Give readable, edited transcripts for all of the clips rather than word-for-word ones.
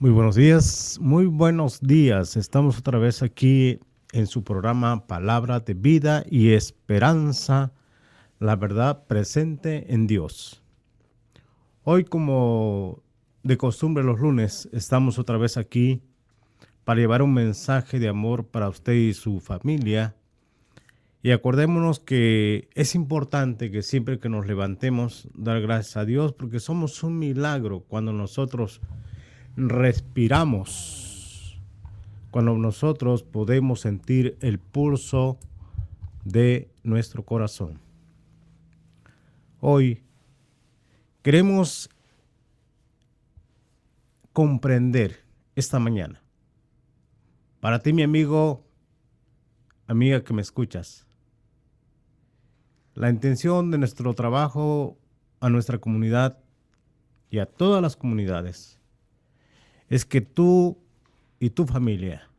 Muy buenos días, muy buenos días. Estamos otra vez aquí en su programa Palabra de Vida y Esperanza, la verdad presente en Dios. Hoy, como de costumbre los lunes, estamos otra vez aquí para llevar un mensaje de amor para usted y su familia. Y acordémonos que es importante que siempre que nos levantemos, dar gracias a Dios, porque somos un milagro cuando nosotros respiramos, cuando nosotros podemos sentir el pulso de nuestro corazón. Hoy queremos comprender esta mañana. Para ti, mi amigo, amiga que me escuchas, la intención de nuestro trabajo a nuestra comunidad y a todas las comunidades es que tú y tu familia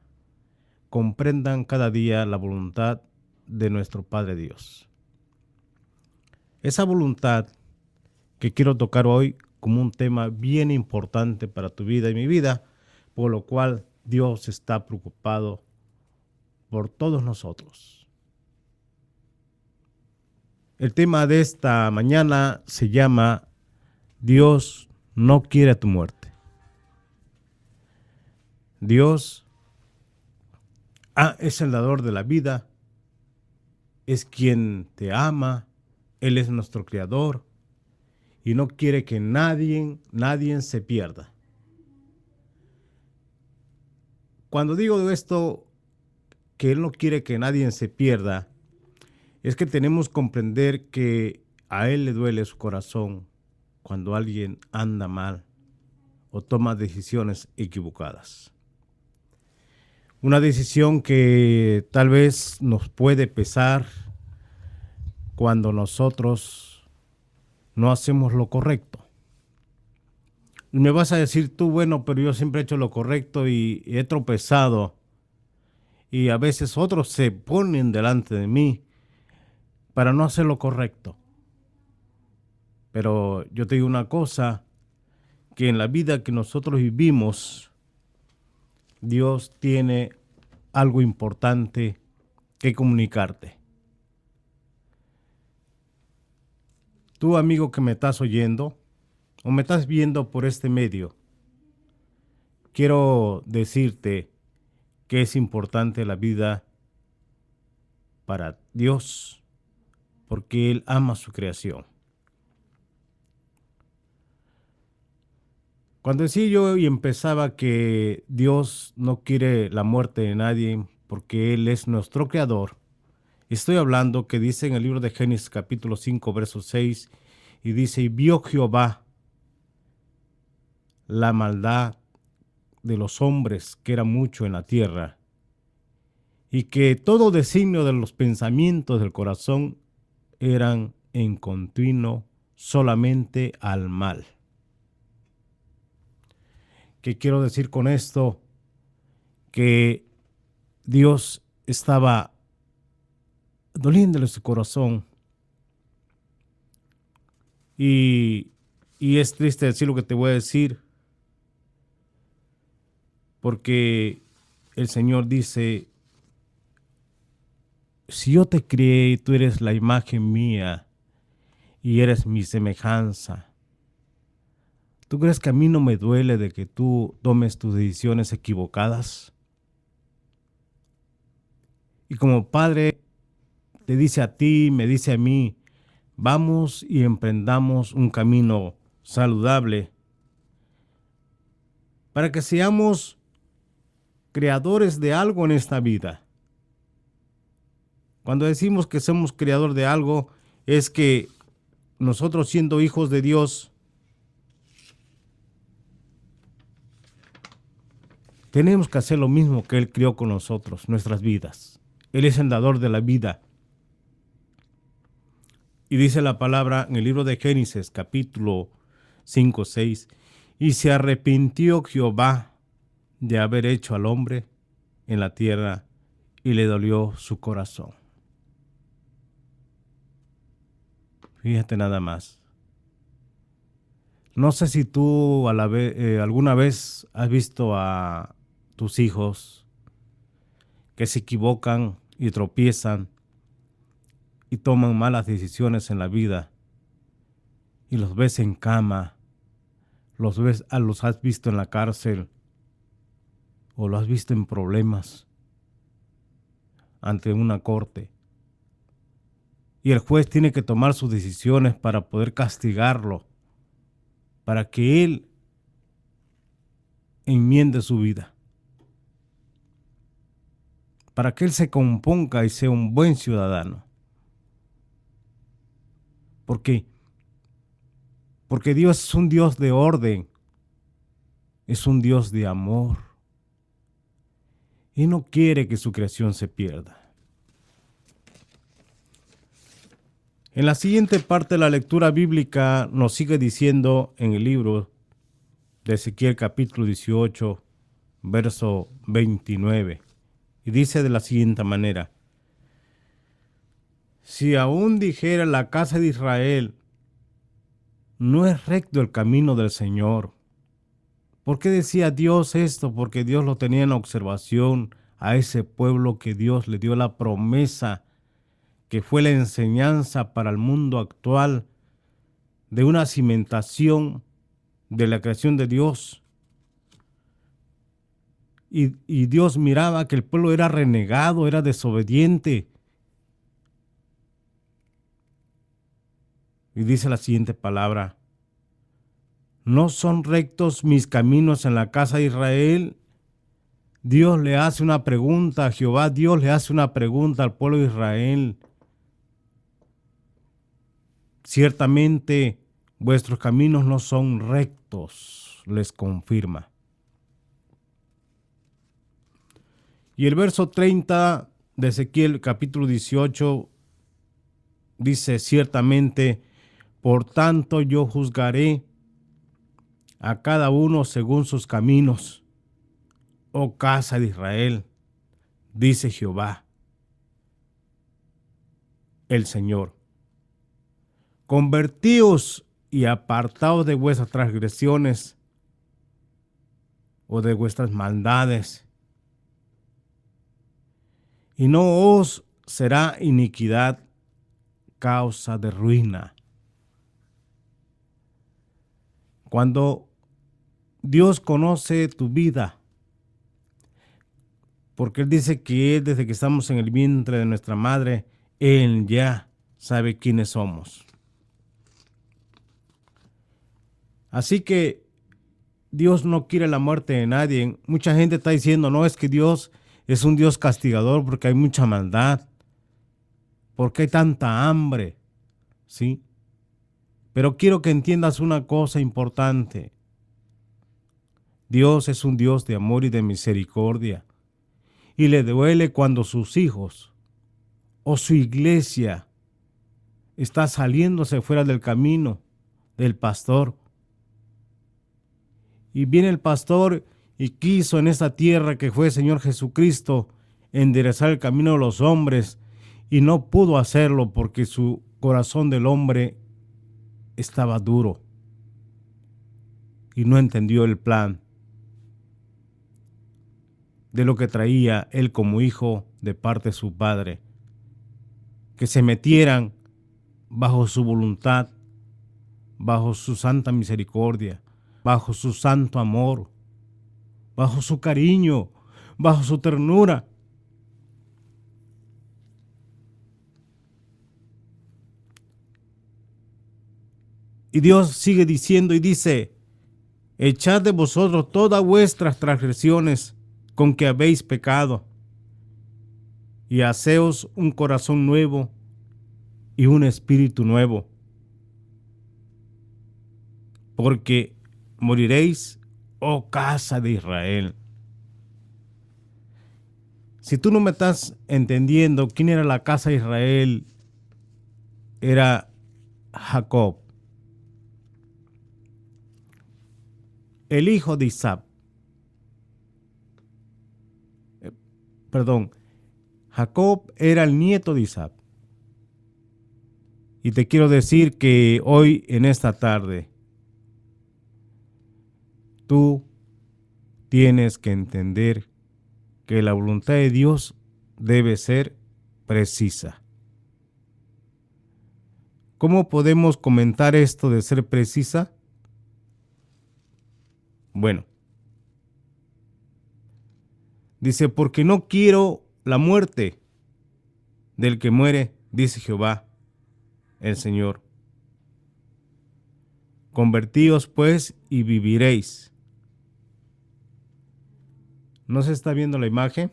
comprendan cada día la voluntad de nuestro Padre Dios. Esa voluntad que quiero tocar hoy como un tema bien importante para tu vida y mi vida, por lo cual Dios está preocupado por todos nosotros. El tema de esta mañana se llama Dios no quiere tu muerte. Dios es el dador de la vida, es quien te ama, Él es nuestro creador y no quiere que nadie se pierda. Cuando digo esto, que Él no quiere que nadie se pierda, es que tenemos que comprender que a Él le duele su corazón cuando alguien anda mal o toma decisiones equivocadas. Una decisión que tal vez nos puede pesar cuando nosotros no hacemos lo correcto. Y me vas a decir tú, bueno, pero yo siempre he hecho lo correcto y he tropezado. Y a veces otros se ponen delante de mí para no hacer lo correcto. Pero yo te digo una cosa, que en la vida que nosotros vivimos, Dios tiene algo importante que comunicarte. Tú, amigo que me estás oyendo o me estás viendo por este medio, quiero decirte que es importante la vida para Dios porque Él ama su creación. Cuando decía yo y empezaba que Dios no quiere la muerte de nadie porque Él es nuestro creador, estoy hablando que dice en el libro de Génesis capítulo 5 verso 6 y dice, y vio Jehová la maldad de los hombres que era mucho en la tierra y que todo designio de los pensamientos del corazón eran en continuo solamente al mal. ¿Qué quiero decir con esto? Que Dios estaba doliéndole su corazón y, y es triste decir lo que te voy a decir porque el Señor dice, si yo te creé y tú eres la imagen mía y eres mi semejanza, ¿tú crees que a mí no me duele de que tú tomes tus decisiones equivocadas? Y como padre te dice a ti, me dice a mí, vamos y emprendamos un camino saludable para que seamos creadores de algo en esta vida. Cuando decimos que somos creador de algo, es que nosotros siendo hijos de Dios, tenemos que hacer lo mismo que Él creó con nosotros, nuestras vidas. Él es el dador de la vida. Y dice la palabra en el libro de Génesis, capítulo 5, 6, y se arrepintió Jehová de haber hecho al hombre en la tierra y le dolió su corazón. Fíjate nada más. No sé si tú alguna vez has visto a tus hijos que se equivocan y tropiezan y toman malas decisiones en la vida y los ves en cama, los has visto en la cárcel o los has visto en problemas ante una corte. Y el juez tiene que tomar sus decisiones para poder castigarlo, para que él enmiende su vida, para que él se componga y sea un buen ciudadano. ¿Por qué? Porque Dios es un Dios de orden, es un Dios de amor y no quiere que su creación se pierda. En la siguiente parte de la lectura bíblica nos sigue diciendo en el libro de Ezequiel capítulo 18, verso 29, y dice de la siguiente manera: si aún dijera la casa de Israel, no es recto el camino del Señor. ¿Por qué decía Dios esto? Porque Dios lo tenía en observación a ese pueblo que Dios le dio la promesa, que fue la enseñanza para el mundo actual de una cimentación de la creación de Dios. Y Dios miraba que el pueblo era renegado, era desobediente. Y dice la siguiente palabra: ¿no son rectos mis caminos en la casa de Israel? Dios le hace una pregunta a Jehová, Dios le hace una pregunta al pueblo de Israel. Ciertamente vuestros caminos no son rectos, les confirma. Y el verso 30 de Ezequiel capítulo 18 dice: ciertamente, por tanto yo juzgaré a cada uno según sus caminos, oh casa de Israel, dice Jehová, el Señor. Convertíos y apartaos de vuestras transgresiones o de vuestras maldades, y no os será iniquidad causa de ruina. Cuando Dios conoce tu vida, porque Él dice que Él, desde que estamos en el vientre de nuestra madre, Él ya sabe quiénes somos. Así que Dios no quiere la muerte de nadie. Mucha gente está diciendo: no, es que Dios es un Dios castigador porque hay mucha maldad, porque hay tanta hambre, ¿sí? Pero quiero que entiendas una cosa importante. Dios es un Dios de amor y de misericordia, y le duele cuando sus hijos o su iglesia está saliéndose fuera del camino del pastor. Y viene el pastor y quiso en esta tierra que fue el Señor Jesucristo enderezar el camino de los hombres, y no pudo hacerlo porque su corazón del hombre estaba duro y no entendió el plan de lo que traía él como hijo de parte de su padre, que se metieran bajo su voluntad, bajo su santa misericordia, bajo su santo amor, bajo su cariño, bajo su ternura. Y Dios sigue diciendo y dice: echad de vosotros todas vuestras transgresiones con que habéis pecado, y haceos un corazón nuevo y un espíritu nuevo, porque moriréis, oh casa de Israel. Si tú no me estás entendiendo quién era la casa de Israel, era Jacob, el hijo de Isaac. Jacob era el nieto de Isaac. Y te quiero decir que hoy, en esta tarde, Tú tienes que entender que la voluntad de Dios debe ser precisa. ¿Cómo podemos comentar esto de ser precisa? Bueno, dice, porque no quiero la muerte del que muere, dice Jehová, el Señor. Convertíos pues y viviréis. ¿No se está viendo la imagen?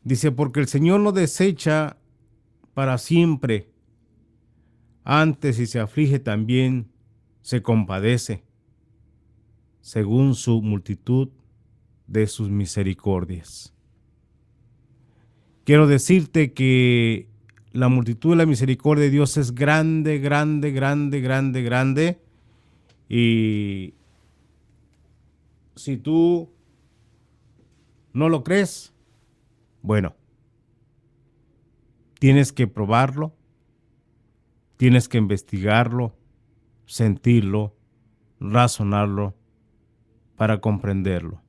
Dice, porque el Señor no desecha para siempre, antes si se aflige también se compadece, según su multitud de sus misericordias. Quiero decirte que la multitud de la misericordia de Dios es grande, grande, grande, grande, grande. Y si tú no lo crees, bueno, tienes que probarlo, tienes que investigarlo, sentirlo, razonarlo para comprenderlo.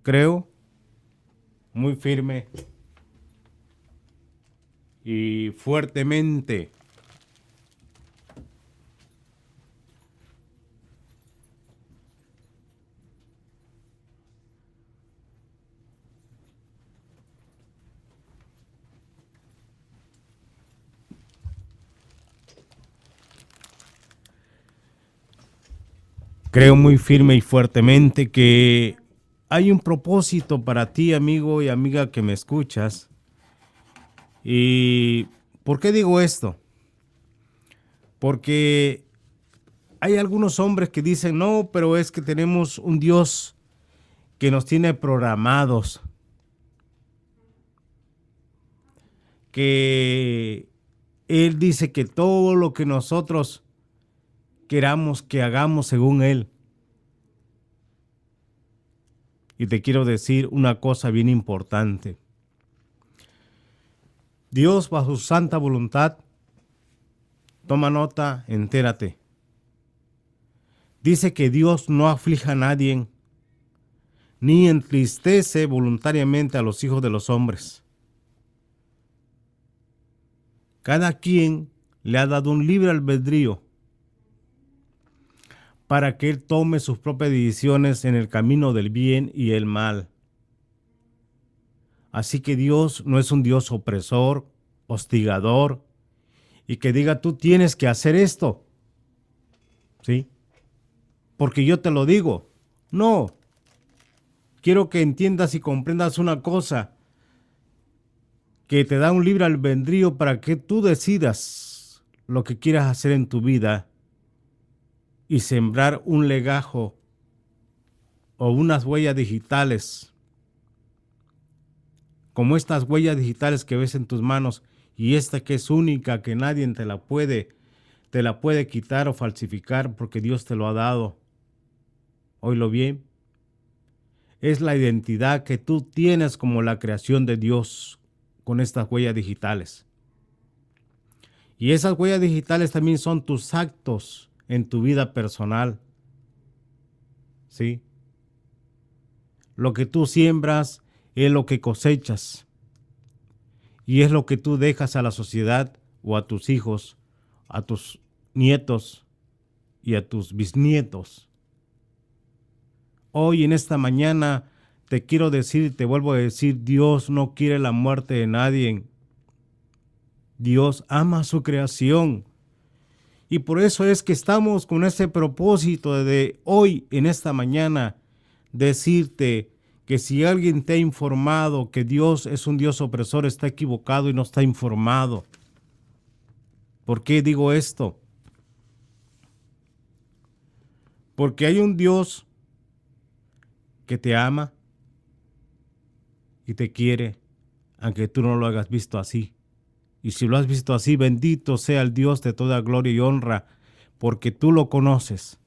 Creo muy firme y fuertemente creo muy firme y fuertemente que hay un propósito para ti, amigo y amiga que me escuchas. ¿Y por qué digo esto? Porque hay algunos hombres que dicen, no, pero es que tenemos un Dios que nos tiene programados, que Él dice que todo lo que nosotros queramos que hagamos según Él. Y te quiero decir una cosa bien importante. Dios, bajo su santa voluntad, toma nota, entérate. Dice que Dios no aflige a nadie, ni entristece voluntariamente a los hijos de los hombres. Cada quien le ha dado un libre albedrío para que él tome sus propias decisiones en el camino del bien y el mal. Así que Dios no es un Dios opresor, hostigador, y que diga tú tienes que hacer esto, ¿sí? Porque yo te lo digo. No. Quiero que entiendas y comprendas una cosa, que te da un libre albedrío para que tú decidas lo que quieras hacer en tu vida y sembrar un legajo o unas huellas digitales, como estas huellas digitales que ves en tus manos y esta que es única, que nadie te la puede quitar o falsificar porque Dios te lo ha dado. Oílo bien. Es la identidad que tú tienes como la creación de Dios con estas huellas digitales. Y esas huellas digitales también son tus actos en tu vida personal. ¿Sí? Lo que tú siembras es lo que cosechas. Y es lo que tú dejas a la sociedad o a tus hijos, a tus nietos y a tus bisnietos. Hoy en esta mañana te quiero decir y te vuelvo a decir, Dios no quiere la muerte de nadie. Dios ama su creación. Y por eso es que estamos con ese propósito de hoy, en esta mañana, decirte que si alguien te ha informado que Dios es un Dios opresor, está equivocado y no está informado. ¿Por qué digo esto? Porque hay un Dios que te ama y te quiere, aunque tú no lo hayas visto así. Y si lo has visto así, bendito sea el Dios de toda gloria y honra, porque tú lo conoces.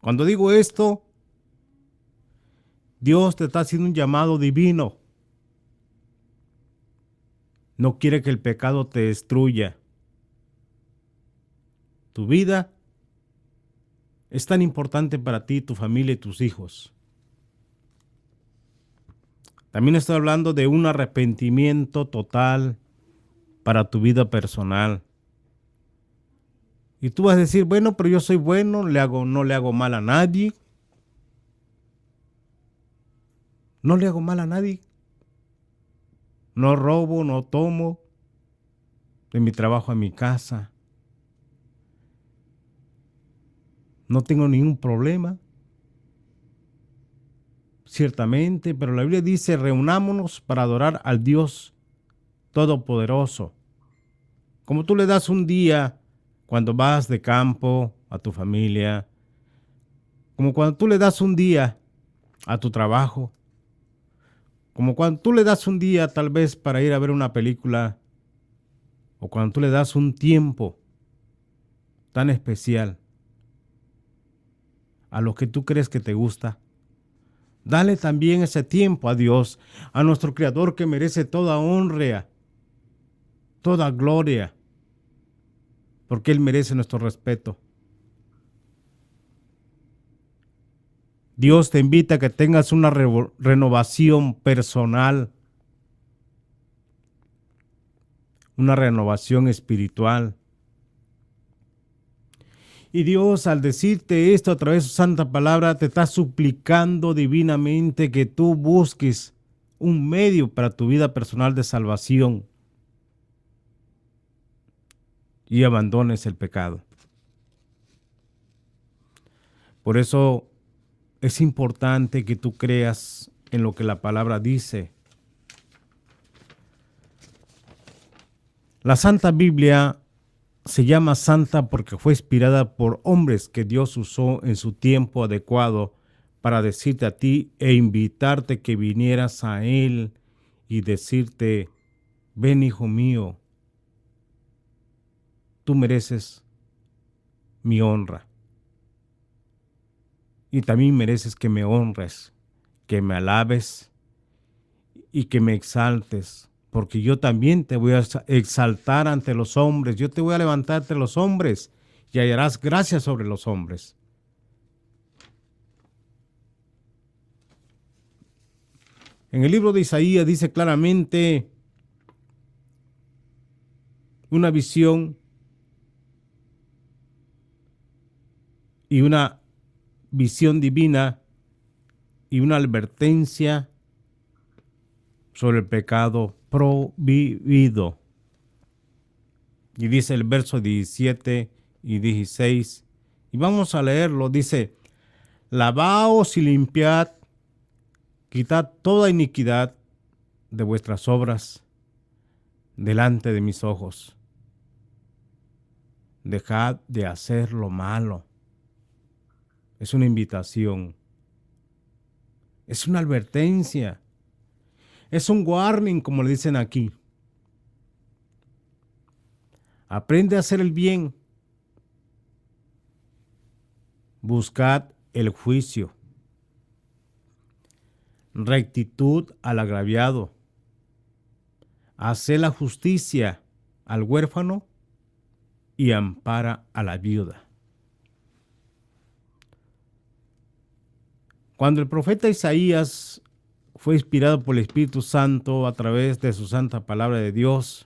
Cuando digo esto, Dios te está haciendo un llamado divino. No quiere que el pecado te destruya. Tu vida es tan importante para ti, tu familia y tus hijos. También estoy hablando de un arrepentimiento total para tu vida personal. Y tú vas a decir, bueno, pero yo soy bueno, no le hago mal a nadie. No le hago mal a nadie. No robo, no tomo. De mi trabajo a mi casa. No tengo ningún problema. Ciertamente, pero la Biblia dice, reunámonos para adorar al Dios Todopoderoso. Como tú le das un día cuando vas de campo a tu familia, como cuando tú le das un día a tu trabajo, como cuando tú le das un día tal vez para ir a ver una película, o cuando tú le das un tiempo tan especial a lo que tú crees que te gusta. Dale también ese tiempo a Dios, a nuestro Creador que merece toda honra, toda gloria, porque Él merece nuestro respeto. Dios te invita a que tengas una renovación personal, una renovación espiritual. Y Dios, al decirte esto a través de su santa palabra, te está suplicando divinamente que tú busques un medio para tu vida personal de salvación y abandones el pecado. Por eso es importante que tú creas en lo que la palabra dice. La Santa Biblia se llama santa porque fue inspirada por hombres que Dios usó en su tiempo adecuado para decirte a ti e invitarte que vinieras a Él y decirte, ven hijo mío, tú mereces mi honra. Y también mereces que me honres, que me alabes y que me exaltes, porque yo también te voy a exaltar ante los hombres, yo te voy a levantar ante los hombres y hallarás gracia sobre los hombres. En el libro de Isaías dice claramente una visión y una visión divina y una advertencia sobre el pecado prohibido. Y dice el verso 17 y 16, y vamos a leerlo, dice, lavaos y limpiad, quitad toda iniquidad de vuestras obras delante de mis ojos. Dejad de hacer lo malo. Es una invitación. Es una advertencia. Es un warning, como le dicen aquí. Aprende a hacer el bien. Buscad el juicio. Rectitud al agraviado. Haced la justicia al huérfano y ampara a la viuda. Cuando el profeta Isaías fue inspirado por el Espíritu Santo a través de su santa palabra de Dios,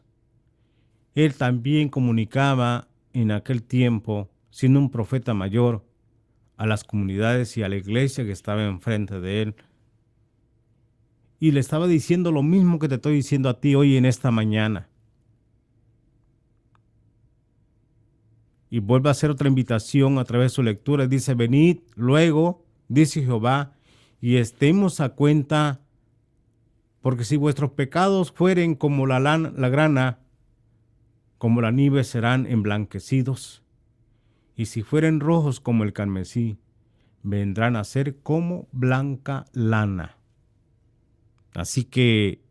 él también comunicaba en aquel tiempo, siendo un profeta mayor, a las comunidades y a la iglesia que estaba enfrente de él. Y le estaba diciendo lo mismo que te estoy diciendo a ti hoy en esta mañana. Y vuelve a hacer otra invitación a través de su lectura. Dice, venid luego, dice Jehová, y estemos a cuenta, porque si vuestros pecados fueren como la grana, como la nieve serán emblanquecidos, y si fueren rojos como el carmesí, vendrán a ser como blanca lana. Así que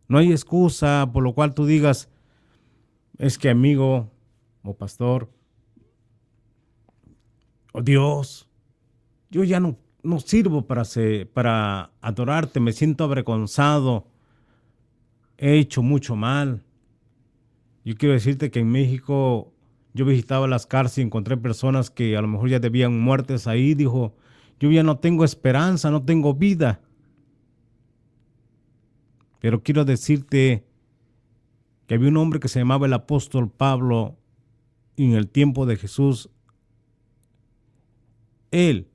no hay excusa por lo cual tú digas, es que amigo o pastor, o Dios, yo ya no sirvo para adorarte, me siento avergonzado, he hecho mucho mal. Yo quiero decirte que en México yo visitaba las cárceles y encontré personas que a lo mejor ya debían muertes ahí. Dijo, yo ya no tengo esperanza, no tengo vida. Pero quiero decirte que había un hombre que se llamaba el apóstol Pablo y en el tiempo de Jesús, él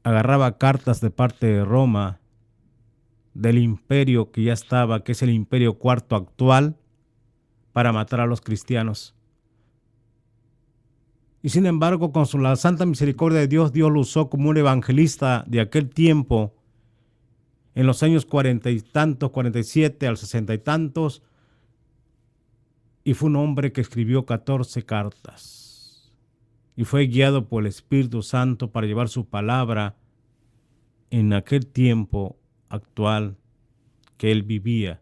agarraba cartas de parte de Roma, del imperio que ya estaba, que es el imperio cuarto actual, para matar a los cristianos. Y sin embargo, con la santa misericordia de Dios, Dios lo usó como un evangelista de aquel tiempo, en los años 40 y tantos, 47 al 60 y tantos, y fue un hombre que escribió 14 cartas. Y fue guiado por el Espíritu Santo para llevar su palabra en aquel tiempo actual que él vivía.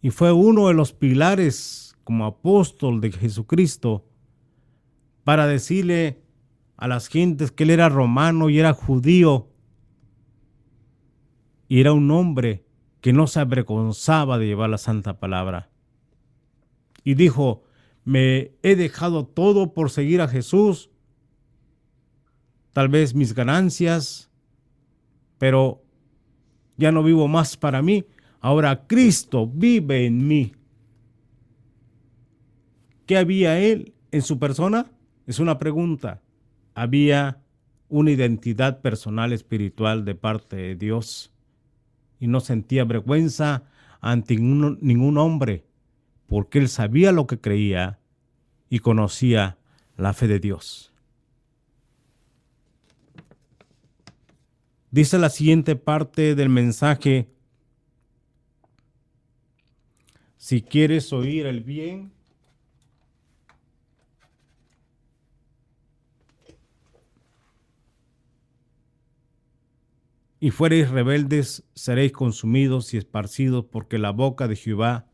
Y fue uno de los pilares como apóstol de Jesucristo para decirle a las gentes que él era romano y era judío y era un hombre que no se avergonzaba de llevar la santa palabra. Y dijo, me he dejado todo por seguir a Jesús, tal vez mis ganancias, pero ya no vivo más para mí, ahora Cristo vive en mí. ¿Qué había él en su persona? Es una pregunta. Había una identidad personal espiritual de parte de Dios y no sentía vergüenza ante ningún hombre, porque él sabía lo que creía y conocía la fe de Dios. Dice la siguiente parte del mensaje: si quieres oír el bien, y fuereis rebeldes, seréis consumidos y esparcidos, porque la boca de Jehová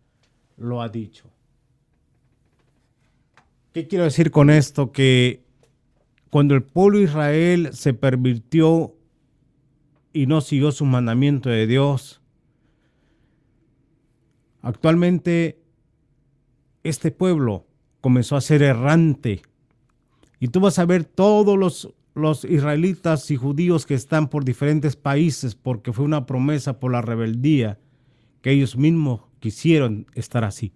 lo ha dicho. ¿Qué quiero decir con esto? Que cuando el pueblo de Israel se pervirtió y no siguió su mandamiento de Dios, actualmente este pueblo comenzó a ser errante. Y tú vas a ver todos los israelitas y judíos que están por diferentes países, porque fue una promesa por la rebeldía que ellos mismos quisieron estar así.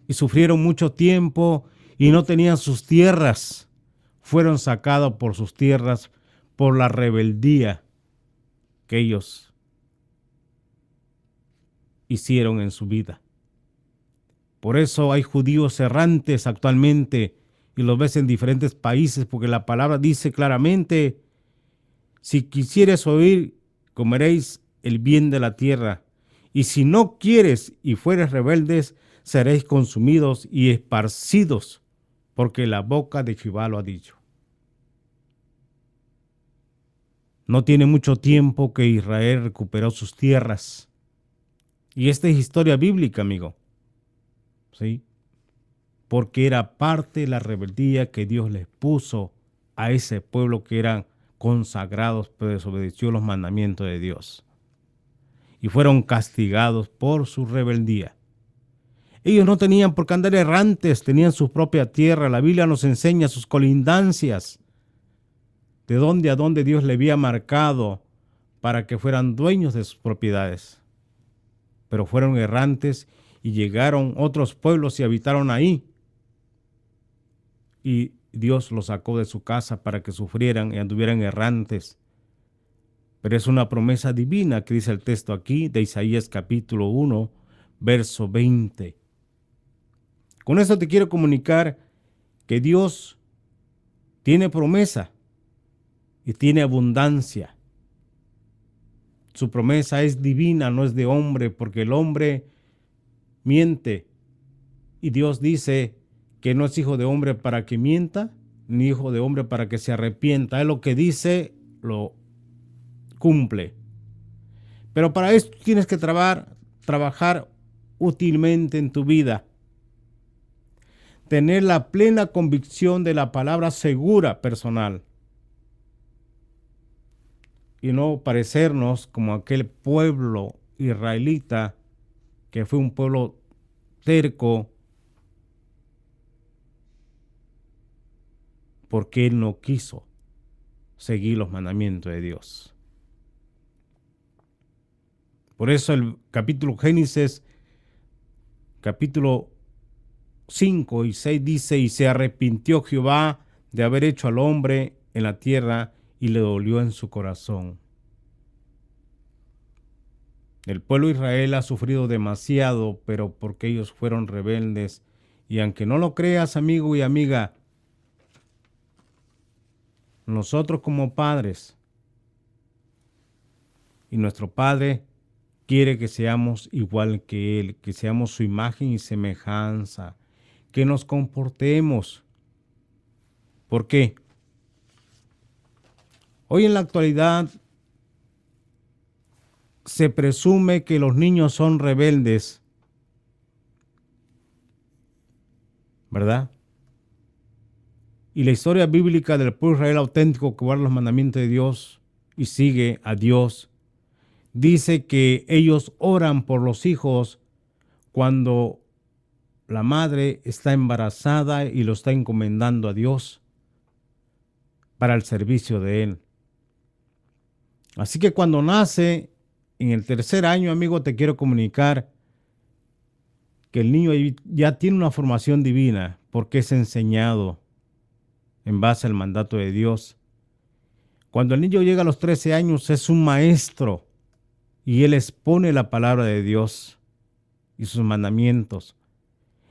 Y sufrieron mucho tiempo y no tenían sus tierras. Fueron sacados por sus tierras por la rebeldía que ellos hicieron en su vida. Por eso hay judíos errantes actualmente y los ves en diferentes países, porque la palabra dice claramente, si quisieres oír, comeréis el bien de la tierra, y si no quieres y fueres rebeldes, seréis consumidos y esparcidos, porque la boca de Jehová lo ha dicho. No tiene mucho tiempo que Israel recuperó sus tierras. Y esta es historia bíblica, amigo. ¿Sí? Porque era parte de la rebeldía que Dios les puso a ese pueblo que eran consagrados, pero desobedeció los mandamientos de Dios. Y fueron castigados por su rebeldía. Ellos no tenían por qué andar errantes, tenían su propia tierra. La Biblia nos enseña sus colindancias, de dónde a dónde Dios le había marcado para que fueran dueños de sus propiedades. Pero fueron errantes y llegaron otros pueblos y habitaron ahí. Y Dios los sacó de su casa para que sufrieran y anduvieran errantes. Pero es una promesa divina que dice el texto aquí de Isaías capítulo 1, verso 20. Con esto te quiero comunicar que Dios tiene promesa y tiene abundancia. Su promesa es divina, no es de hombre, porque el hombre miente. Y Dios dice que no es hijo de hombre para que mienta, ni hijo de hombre para que se arrepienta. Es lo que dice, lo cumple. Pero para esto tienes que trabajar útilmente en tu vida. Tener la plena convicción de la palabra segura personal. y no parecernos como aquel pueblo israelita que fue un pueblo terco porque él no quiso seguir los mandamientos de Dios. Por eso el capítulo Génesis, capítulo 5 y 6 dice, y se arrepintió Jehová de haber hecho al hombre en la tierra y le dolió en su corazón. El pueblo de Israel ha sufrido demasiado, pero porque ellos fueron rebeldes. Y aunque no lo creas, amigo y amiga, nosotros como padres, y nuestro Padre quiere que seamos igual que Él, que seamos su imagen y semejanza, que nos comportemos. ¿Por qué? Hoy en la actualidad se presume que los niños son rebeldes, ¿verdad? Y la historia bíblica del pueblo Israel auténtico que guarda los mandamientos de Dios y sigue a Dios, dice que ellos oran por los hijos cuando la madre está embarazada y lo está encomendando a Dios para el servicio de Él. Así que cuando nace, en el tercer año, amigo, te quiero comunicar que el niño ya tiene una formación divina porque es enseñado en base al mandato de Dios. Cuando el niño llega a los 13 años es un maestro y él expone la palabra de Dios y sus mandamientos.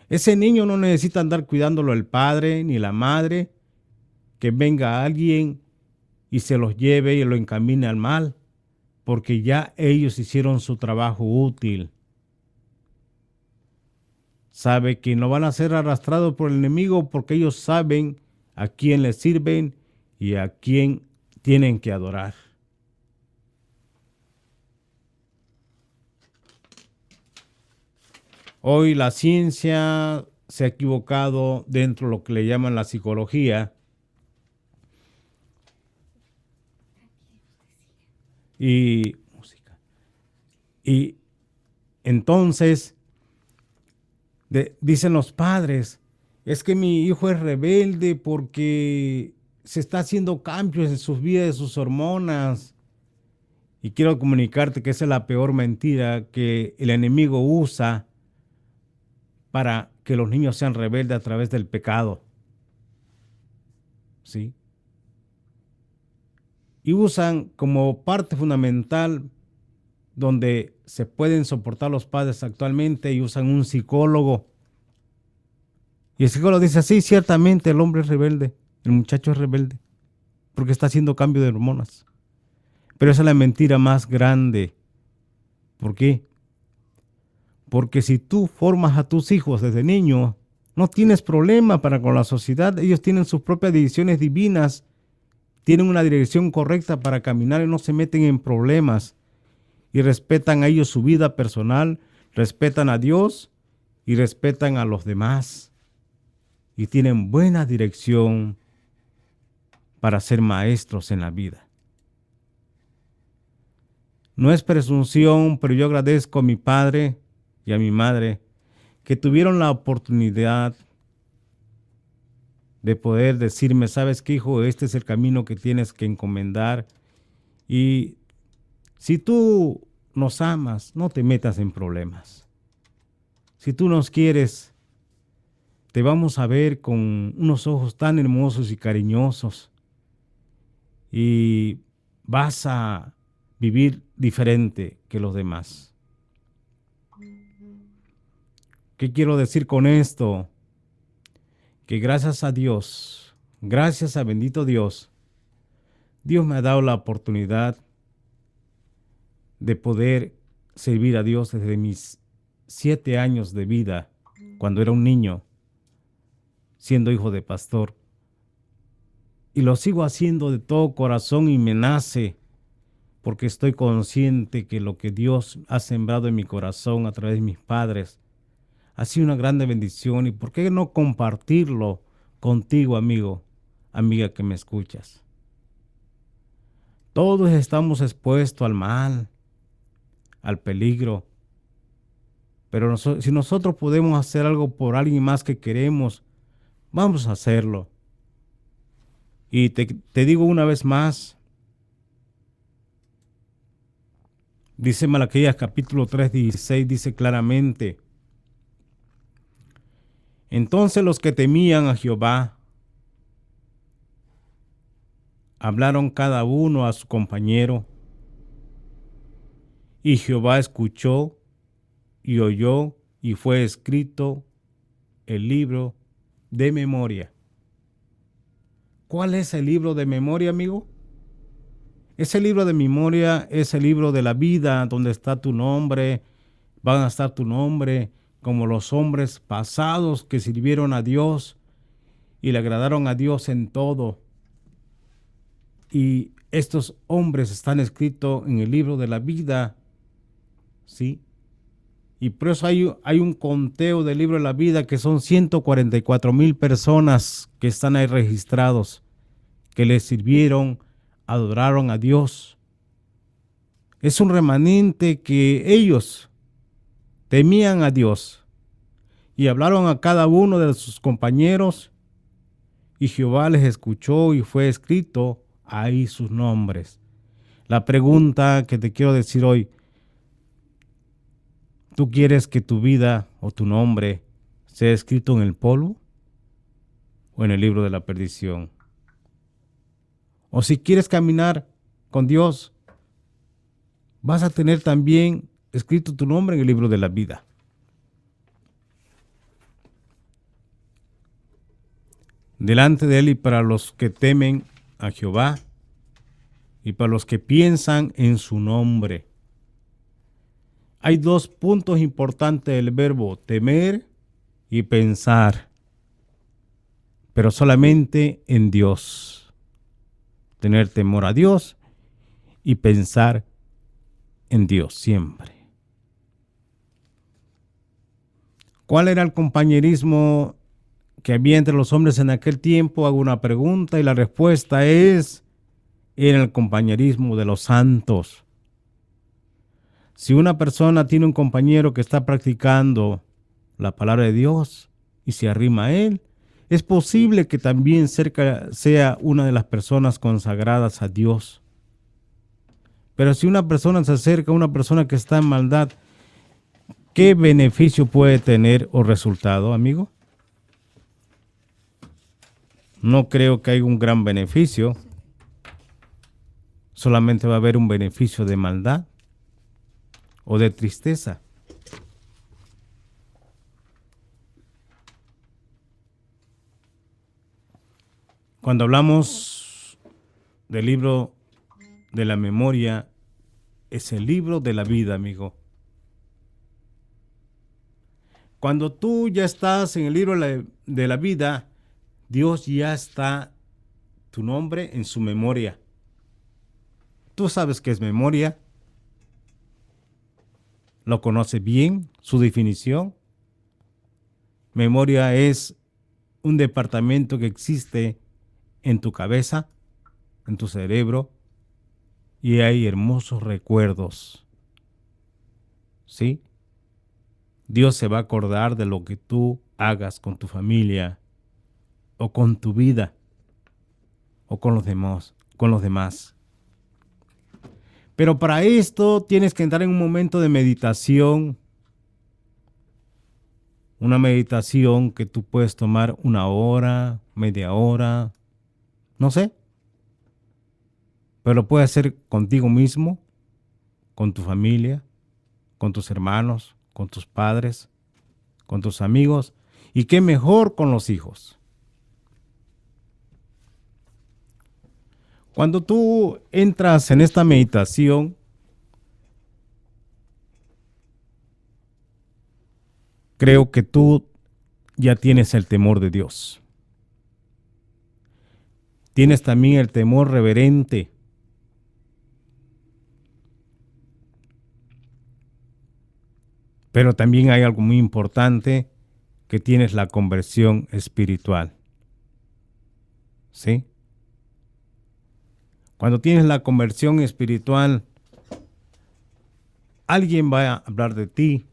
Ese niño no necesita andar cuidándolo el padre ni la madre, que venga alguien y se los lleve y lo encamine al mal, porque ya ellos hicieron su trabajo útil. Sabe que no van a ser arrastrados por el enemigo porque ellos saben a quién les sirven y a quién tienen que adorar. Hoy la ciencia se ha equivocado dentro de lo que le llaman la psicología y entonces dicen los padres, es que mi hijo es rebelde porque se está haciendo cambios en sus vidas, en sus hormonas. Y quiero comunicarte que esa es la peor mentira que el enemigo usa para que los niños sean rebeldes a través del pecado. ¿Sí? Y usan como parte fundamental donde se pueden soportar los padres actualmente y usan un psicólogo. Y el psicólogo dice, sí, ciertamente el hombre es rebelde, el muchacho es rebelde, porque está haciendo cambio de hormonas. Pero esa es la mentira más grande. ¿Por qué? Porque si tú formas a tus hijos desde niño, no tienes problema para con la sociedad. Ellos tienen sus propias decisiones divinas, tienen una dirección correcta para caminar y no se meten en problemas. Y respetan a ellos su vida personal, respetan a Dios y respetan a los demás. Y tienen buena dirección para ser maestros en la vida. No es presunción, pero yo agradezco a mi padre y a mi madre que tuvieron la oportunidad de poder decirme, ¿sabes qué, hijo? Este es el camino que tienes que encomendar. Y si tú nos amas, no te metas en problemas. Si tú nos quieres, te vamos a ver con unos ojos tan hermosos y cariñosos. Y vas a vivir diferente que los demás. ¿Qué quiero decir con esto? Que gracias a Dios, gracias a bendito Dios, Dios me ha dado la oportunidad de poder servir a Dios desde mis 7 años de vida, cuando era un niño, siendo hijo de pastor. Y lo sigo haciendo de todo corazón y me nace, porque estoy consciente que lo que Dios ha sembrado en mi corazón a través de mis padres ha sido una grande bendición. ¿Y por qué no compartirlo contigo, amigo, amiga que me escuchas? Todos estamos expuestos al mal, al peligro. Pero si nosotros podemos hacer algo por alguien más que queremos, vamos a hacerlo. Y te digo una vez más, dice Malaquías capítulo 3, 16, dice claramente: entonces los que temían a Jehová hablaron cada uno a su compañero, y Jehová escuchó y oyó, y fue escrito el libro de memoria. ¿Cuál es el libro de memoria, amigo? Ese libro de memoria es el libro de la vida, donde está tu nombre, van a estar tu nombre, como los hombres pasados que sirvieron a Dios y le agradaron a Dios en todo. Y estos hombres están escritos en el libro de la vida, ¿sí? Y por eso hay un conteo del libro de la vida que son 144,000 personas que están ahí registrados, que le sirvieron, adoraron a Dios. Es un remanente que ellos temían a Dios y hablaron a cada uno de sus compañeros, y Jehová les escuchó y fue escrito ahí sus nombres. La pregunta que te quiero decir hoy: ¿tú quieres que tu vida o tu nombre sea escrito en el polvo o en el libro de la perdición? O si quieres caminar con Dios, vas a tener también escrito tu nombre en el libro de la vida. Delante de Él, y para los que temen a Jehová y para los que piensan en su nombre. Hay dos puntos importantes del verbo temer y pensar, pero solamente en Dios. Tener temor a Dios y pensar en Dios siempre. ¿Cuál era el compañerismo que había entre los hombres en aquel tiempo? Hago una pregunta y la respuesta era el compañerismo de los santos. Si una persona tiene un compañero que está practicando la palabra de Dios y se arrima a él, es posible que también cerca sea una de las personas consagradas a Dios. Pero si una persona se acerca a una persona que está en maldad, ¿qué beneficio puede tener o resultado, amigo? No creo que haya un gran beneficio. Solamente va a haber un beneficio de maldad o de tristeza. Cuando hablamos del libro de la memoria, es el libro de la vida, amigo. Cuando tú ya estás en el libro de la vida, Dios ya está tu nombre en su memoria. Tú sabes qué es memoria. ¿Lo conoces bien? Su definición. Memoria es un departamento que existe en tu cabeza, en tu cerebro, y hay hermosos recuerdos. ¿Sí? Dios se va a acordar de lo que tú hagas con tu familia, o con tu vida, o con los demás. Pero para esto tienes que entrar en un momento de meditación. Una meditación que tú puedes tomar 1 hora, media hora, no sé. Pero lo puedes hacer contigo mismo, con tu familia, con tus hermanos, con tus padres, con tus amigos, y qué mejor con los hijos. Cuando tú entras en esta meditación, creo que tú ya tienes el temor de Dios. Tienes también el temor reverente. Pero también hay algo muy importante, que tienes la conversión espiritual. ¿Sí? Cuando tienes la conversión espiritual, alguien va a hablar de ti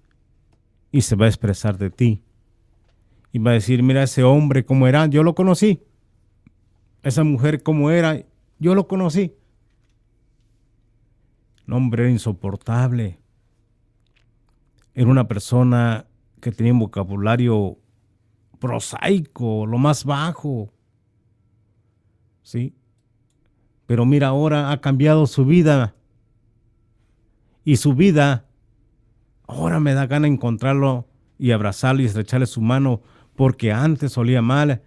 y se va a expresar de ti. Y va a decir, mira ese hombre cómo era, yo lo conocí. Esa mujer cómo era, yo lo conocí. El hombre era insoportable. Era una persona que tenía un vocabulario prosaico, lo más bajo. ¿Sí? Pero mira, ahora ha cambiado su vida. Y su vida, ahora me da gana encontrarlo y abrazarlo y estrecharle su mano, porque antes olía mal,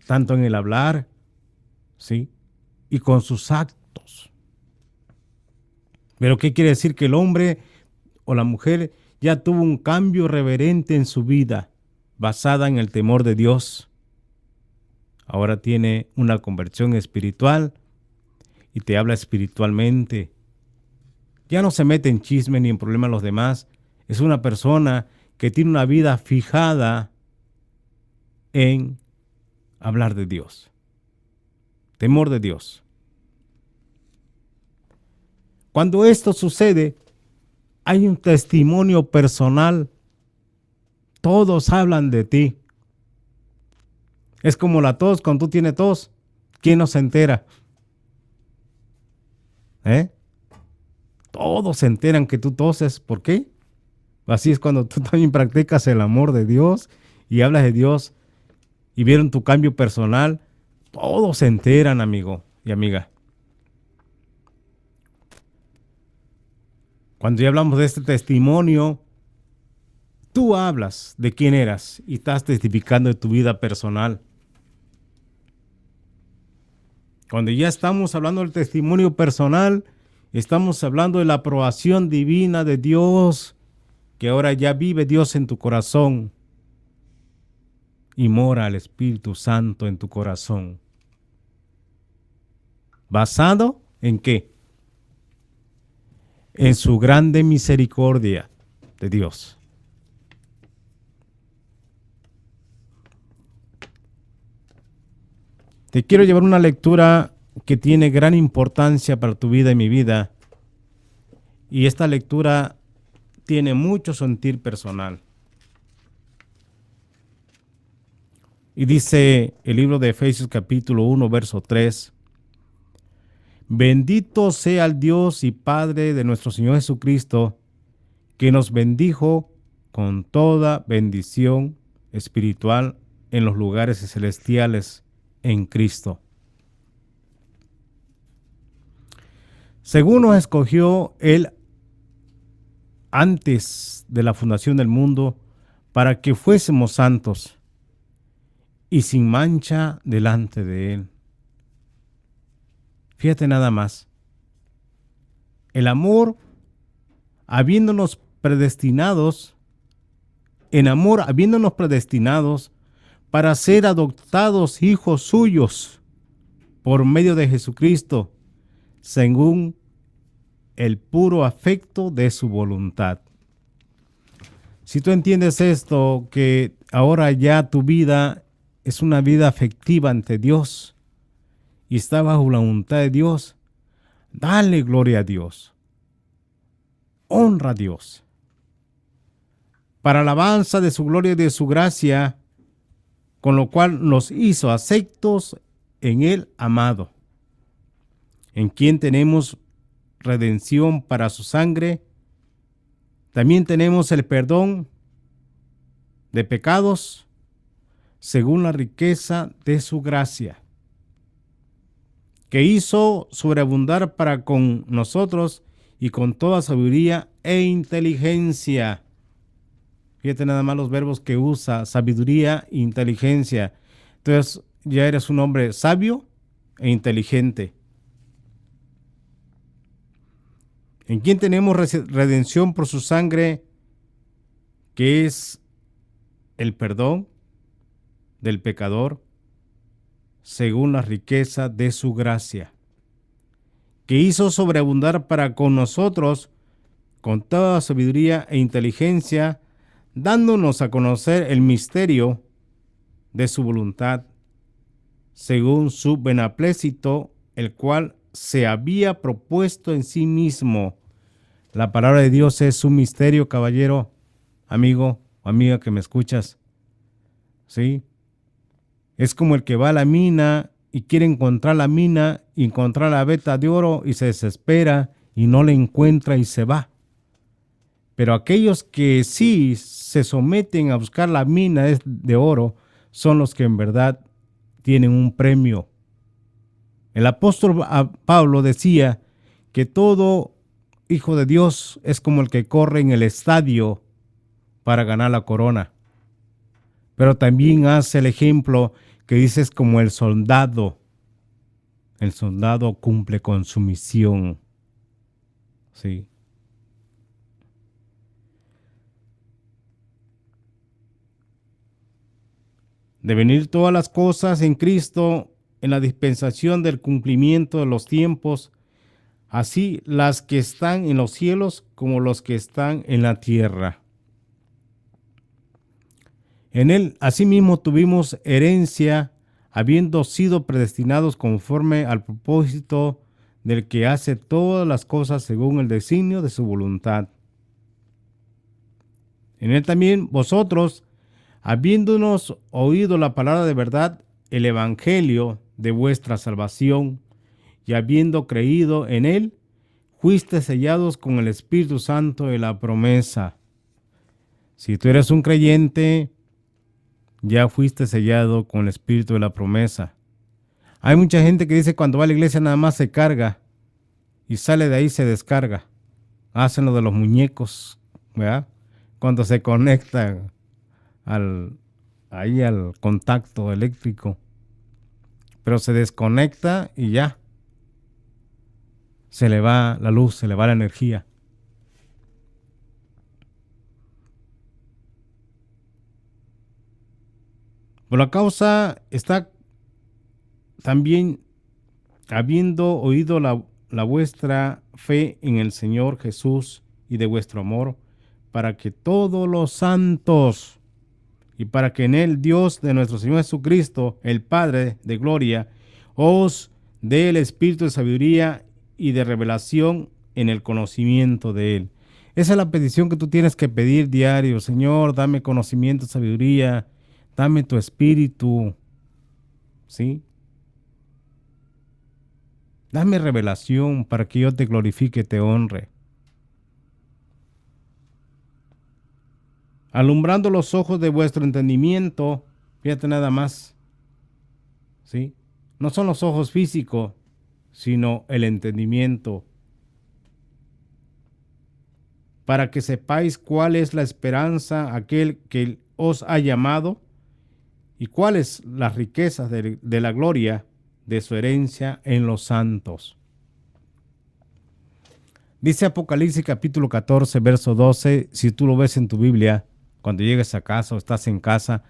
tanto en el hablar, ¿sí? Y con sus actos. Pero ¿qué quiere decir? Que el hombre o la mujer ya tuvo un cambio reverente en su vida, basada en el temor de Dios. Ahora tiene una conversión espiritual y te habla espiritualmente. Ya no se mete en chisme ni en problemas de los demás. Es una persona que tiene una vida fijada en hablar de Dios. Temor de Dios. Cuando esto sucede, hay un testimonio personal. Todos hablan de ti. Es como la tos, cuando tú tienes tos, ¿quién no se entera? Todos se enteran que tú toses. ¿Por qué? Así es cuando tú también practicas el amor de Dios y hablas de Dios y vieron tu cambio personal. Todos se enteran, amigo y amiga. Cuando ya hablamos de este testimonio, tú hablas de quién eras y estás testificando de tu vida personal. Cuando ya estamos hablando del testimonio personal, estamos hablando de la aprobación divina de Dios, que ahora ya vive Dios en tu corazón y mora el Espíritu Santo en tu corazón. ¿Basado en qué? En su grande misericordia de Dios. Te quiero llevar una lectura que tiene gran importancia para tu vida y mi vida. Y esta lectura tiene mucho sentir personal. Y dice el libro de Efesios capítulo 1, verso 3. Bendito sea el Dios y Padre de nuestro Señor Jesucristo, que nos bendijo con toda bendición espiritual en los lugares celestiales en Cristo. Según nos escogió Él antes de la fundación del mundo, para que fuésemos santos y sin mancha delante de Él. Fíjate nada más. El amor, habiéndonos predestinados para ser adoptados hijos suyos por medio de Jesucristo, según el puro afecto de su voluntad. Si tú entiendes esto, que ahora ya tu vida es una vida afectiva ante Dios y está bajo la voluntad de Dios, dale gloria a Dios. Honra a Dios. Para alabanza de su gloria y de su gracia, con lo cual nos hizo aceptos en el amado, en quien tenemos redención para su sangre. También tenemos el perdón de pecados según la riqueza de su gracia, que hizo sobreabundar para con nosotros y con toda sabiduría e inteligencia. Fíjate nada más los verbos que usa: sabiduría e inteligencia. Entonces ya eres un hombre sabio e inteligente. En quien tenemos redención por su sangre, que es el perdón del pecador, según la riqueza de su gracia, que hizo sobreabundar para con nosotros con toda sabiduría e inteligencia, dándonos a conocer el misterio de su voluntad, según su beneplácito, el cual se había propuesto en sí mismo. La palabra de Dios es un misterio, caballero, amigo o amiga que me escuchas. ¿Sí? Es como el que va a la mina y quiere encontrar la mina, y encontrar la veta de oro y se desespera y no la encuentra y se va. Pero aquellos que sí se someten a buscar la mina de oro son los que en verdad tienen un premio. El apóstol Pablo decía que todo hijo de Dios es como el que corre en el estadio para ganar la corona. Pero también hace el ejemplo que dice es como el soldado. El soldado cumple con su misión. Sí. De venir todas las cosas en Cristo en la dispensación del cumplimiento de los tiempos, así las que están en los cielos como los que están en la tierra. En él asimismo tuvimos herencia, habiendo sido predestinados conforme al propósito del que hace todas las cosas según el designio de su voluntad. En él también vosotros, habiéndonos oído la palabra de verdad, el evangelio de vuestra salvación, y habiendo creído en él, fuiste sellados con el Espíritu Santo de la promesa. Si tú eres un creyente, ya fuiste sellado con el Espíritu de la promesa. Hay mucha gente que dice cuando va a la iglesia nada más se carga y sale de ahí se descarga. Hacen lo de los muñecos, ¿verdad? Cuando se conectan ahí al contacto eléctrico. Pero se desconecta y ya. Se le va la luz, se le va la energía. Por la causa está también habiendo oído la vuestra fe en el Señor Jesús y de vuestro amor, para que todos los santos y para que en él Dios de nuestro Señor Jesucristo, el Padre de gloria, os dé el espíritu de sabiduría y de revelación en el conocimiento de él. Esa es la petición que tú tienes que pedir diario. Señor, dame conocimiento, sabiduría, dame tu espíritu, ¿sí? Dame revelación para que yo te glorifique, te honre. Alumbrando los ojos de vuestro entendimiento, fíjate nada más, ¿sí? No son los ojos físicos, sino el entendimiento, para que sepáis cuál es la esperanza aquel que os ha llamado y cuáles las riquezas de la gloria de su herencia en los santos. Dice Apocalipsis capítulo 14, verso 12, si tú lo ves en tu Biblia, cuando llegues a casa o estás en casa,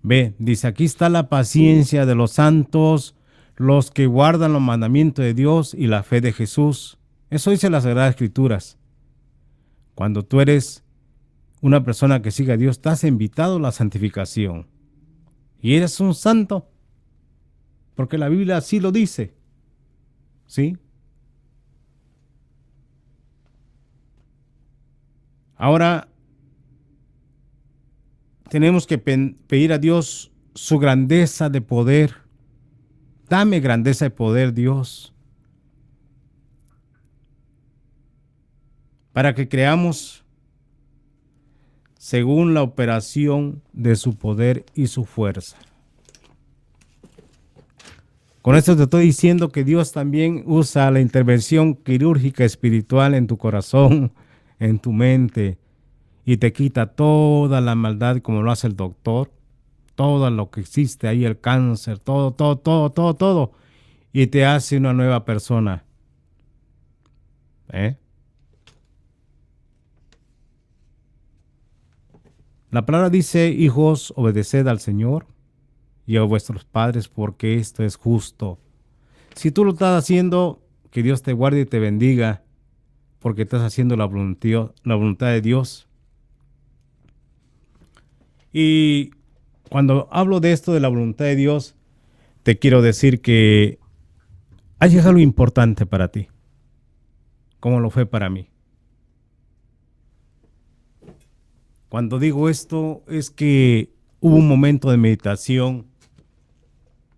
ve, dice, aquí está la paciencia de los santos, los que guardan los mandamientos de Dios y la fe de Jesús. Eso dice las Sagradas Escrituras. Cuando tú eres una persona que sigue a Dios, estás invitado a la santificación. Y eres un santo, porque la Biblia así lo dice. ¿Sí? Ahora, tenemos que pedir a Dios su grandeza de poder. Dame grandeza de poder, Dios, para que creamos según la operación de su poder y su fuerza. Con esto te estoy diciendo que Dios también usa la intervención quirúrgica espiritual en tu corazón, en tu mente, y te quita toda la maldad como lo hace el doctor, todo lo que existe ahí, el cáncer, todo, y te hace una nueva persona. La palabra dice, hijos, obedeced al Señor y a vuestros padres, porque esto es justo. Si tú lo estás haciendo, que Dios te guarde y te bendiga, porque estás haciendo la voluntad de Dios. Y cuando hablo de esto de la voluntad de Dios, te quiero decir que ha llegado lo importante para ti, como lo fue para mí. Cuando digo esto es que hubo un momento de meditación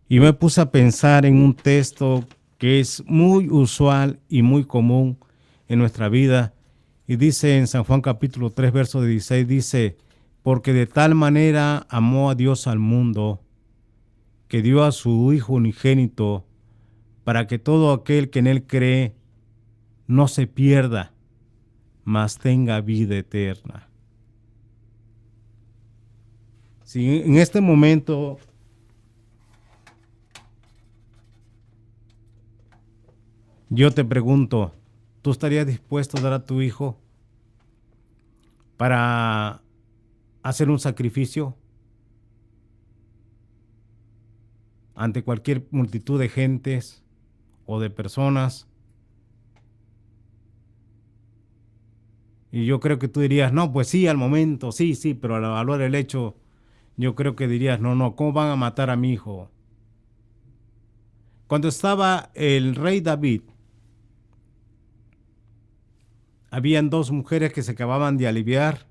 y me puse a pensar en un texto que es muy usual y muy común en nuestra vida. Y dice en San Juan capítulo 3, verso 16, dice, porque de tal manera amó a Dios al mundo, que dio a su Hijo unigénito, para que todo aquel que en Él cree no se pierda, mas tenga vida eterna. Si en este momento yo te pregunto, ¿tú estarías dispuesto a dar a tu hijo para hacer un sacrificio ante cualquier multitud de gentes o de personas? Y yo creo que tú dirías, no, pues sí, al momento, sí, pero al valor del hecho, yo creo que dirías, no, ¿cómo van a matar a mi hijo? Cuando estaba el rey David, habían dos mujeres que se acababan de aliviar,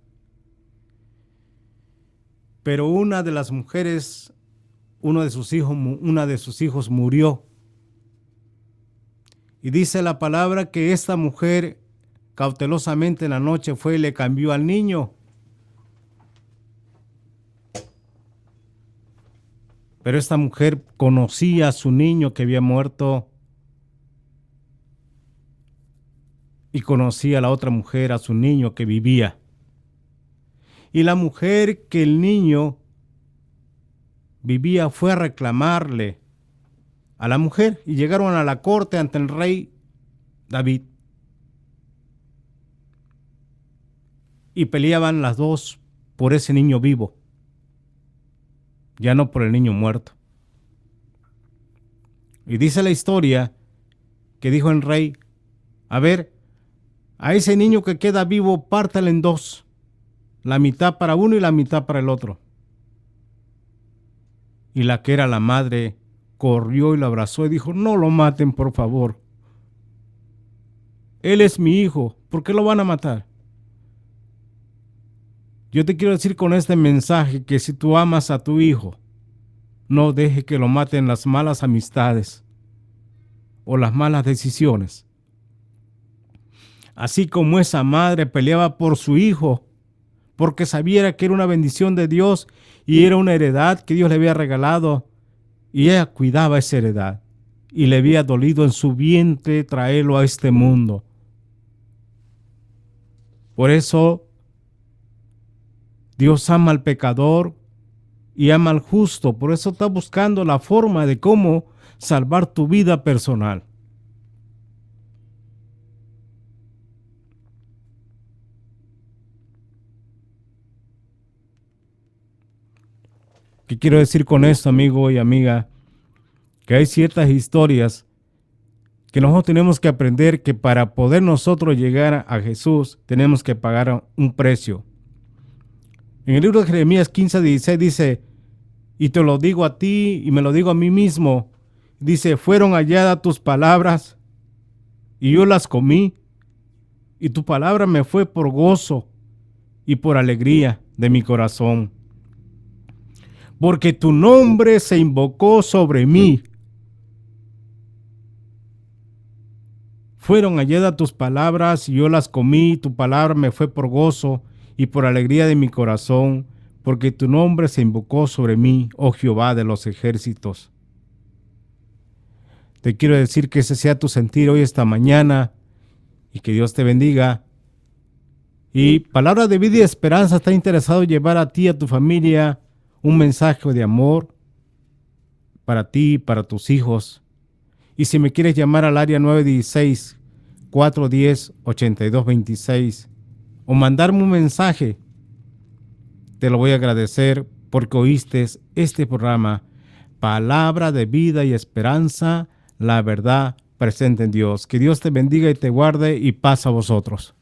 pero una de las mujeres, una de sus hijos murió. Y dice la palabra que esta mujer cautelosamente en la noche fue y le cambió al niño. Pero esta mujer conocía a su niño que había muerto y conocía a la otra mujer, a su niño que vivía. Y la mujer que el niño vivía fue a reclamarle a la mujer y llegaron a la corte ante el rey David. Y peleaban las dos por ese niño vivo, ya no por el niño muerto. Y dice la historia que dijo el rey, a ver, a ese niño que queda vivo, pártale en dos, la mitad para uno y la mitad para el otro. Y la que era la madre corrió y lo abrazó y dijo, no lo maten, por favor. Él es mi hijo, ¿por qué lo van a matar? Yo te quiero decir con este mensaje que si tú amas a tu hijo, no deje que lo maten las malas amistades o las malas decisiones. Así como esa madre peleaba por su hijo, porque sabía que era una bendición de Dios y era una heredad que Dios le había regalado, y ella cuidaba esa heredad, y le había dolido en su vientre traerlo a este mundo. Por eso Dios ama al pecador y ama al justo. Por eso está buscando la forma de cómo salvar tu vida personal. ¿Qué quiero decir con esto, amigo y amiga? Que hay ciertas historias que nosotros tenemos que aprender que para poder nosotros llegar a Jesús tenemos que pagar un precio. En el libro de Jeremías 15:16 dice, y te lo digo a ti y me lo digo a mí mismo, dice, fueron halladas tus palabras y yo las comí, y tu palabra me fue por gozo y por alegría de mi corazón. Porque tu nombre se invocó sobre mí. Fueron halladas tus palabras y yo las comí, tu palabra me fue por gozo y por alegría de mi corazón, porque tu nombre se invocó sobre mí, oh Jehová de los ejércitos. Te quiero decir que ese sea tu sentir hoy, esta mañana, y que Dios te bendiga. Y Palabra de Vida y Esperanza está interesado en llevar a ti y a tu familia un mensaje de amor para ti y para tus hijos. Y si me quieres llamar al área 916-410-8226 o mandarme un mensaje, te lo voy a agradecer porque oíste este programa, Palabra de Vida y Esperanza, la verdad presente en Dios. Que Dios te bendiga y te guarde y paz a vosotros.